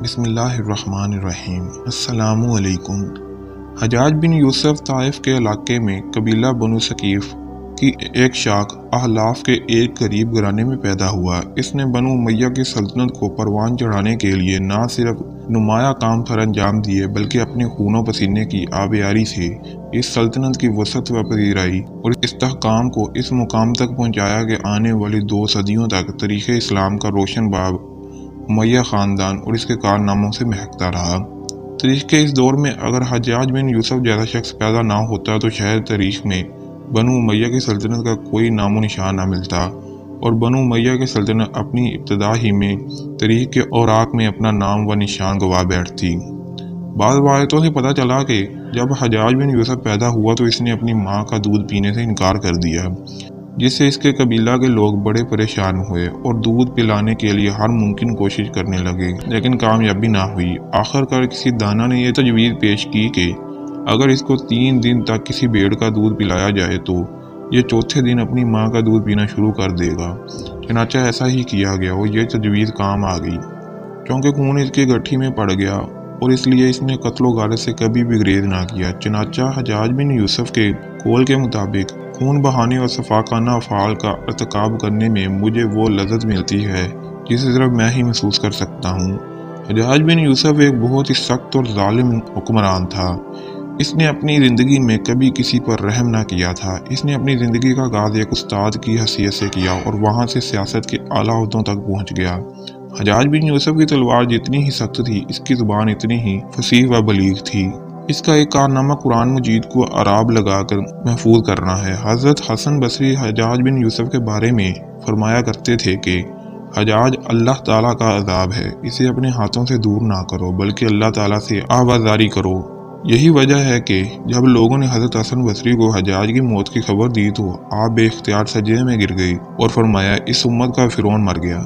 بسم اللہ الرحمن الرحیم۔ السلام علیکم۔ حجاج بن یوسف طائف کے علاقے میں قبیلہ بنو ثقیف کی ایک شاخ احلاف کے ایک غریب گھرانے میں پیدا ہوا۔ اس نے بنو امیہ کی سلطنت کو پروان چڑھانے کے لیے نہ صرف نمایاں کام سر انجام دیے بلکہ اپنے خون و پسینے کی آبیاری سے اس سلطنت کی وسعت و پذیرائی اور استحکام کو اس مقام تک پہنچایا کہ آنے والی 2 صدیوں تک تاریخ اسلام کا روشن باب امیہ خاندان اور اس کے کارناموں سے مہکتا رہا۔ تاریخ کے اس دور میں اگر حجاج بن یوسف جیسا شخص پیدا نہ ہوتا تو شاید تاریخ میں بنو امیہ کی سلطنت کا کوئی نام و نشان نہ ملتا اور بنو امیہ کی سلطنت اپنی ابتدا ہی میں تاریخ کے اوراق میں اپنا نام و نشان گوا بیٹھتی۔ بعض روایتوں سے پتہ چلا کہ جب حجاج بن یوسف پیدا ہوا تو اس نے اپنی ماں کا دودھ پینے سے انکار کر دیا، جس سے اس کے قبیلہ کے لوگ بڑے پریشان ہوئے اور دودھ پلانے کے لیے ہر ممکن کوشش کرنے لگے، لیکن کامیابی نہ ہوئی۔ آخر کار کسی دانا نے یہ تجویز پیش کی کہ اگر اس کو 3 دن تک کسی بھیڑ کا دودھ پلایا جائے تو یہ چوتھے دن اپنی ماں کا دودھ پینا شروع کر دے گا۔ چنانچہ ایسا ہی کیا گیا اور یہ تجویز کام آ گئی، کیونکہ خون اس کی گٹھی میں پڑ گیا اور اس لیے اس نے قتل و غارت سے کبھی بھی گریز نہ کیا۔ چنانچہ حجاج بن یوسف کے قول کے مطابق خون بہانے اور صفاقانہ افعال کا ارتکاب کرنے میں مجھے وہ لذت ملتی ہے جسے صرف میں ہی محسوس کر سکتا ہوں۔ حجاج بن یوسف ایک بہت ہی سخت اور ظالم حکمران تھا۔ اس نے اپنی زندگی میں کبھی کسی پر رحم نہ کیا تھا۔ اس نے اپنی زندگی کا آغاز ایک استاد کی حیثیت سے کیا اور وہاں سے سیاست کے اعلیٰ عہدوں تک پہنچ گیا۔ حجاج بن یوسف کی تلوار جتنی ہی سخت تھی، اس کی زبان اتنی ہی فصیح و بلیغ تھی۔ اس کا ایک کارنامہ قرآن مجید کو اعراب لگا کر محفوظ کرنا ہے۔ حضرت حسن بصری حجاج بن یوسف کے بارے میں فرمایا کرتے تھے کہ حجاج اللہ تعالیٰ کا عذاب ہے، اسے اپنے ہاتھوں سے دور نہ کرو بلکہ اللہ تعالیٰ سے آوازاری کرو۔ یہی وجہ ہے کہ جب لوگوں نے حضرت حسن بصری کو حجاج کی موت کی خبر دی تو آپ بے اختیار سجدے میں گر گئی اور فرمایا اس امت کا فرعون مر گیا۔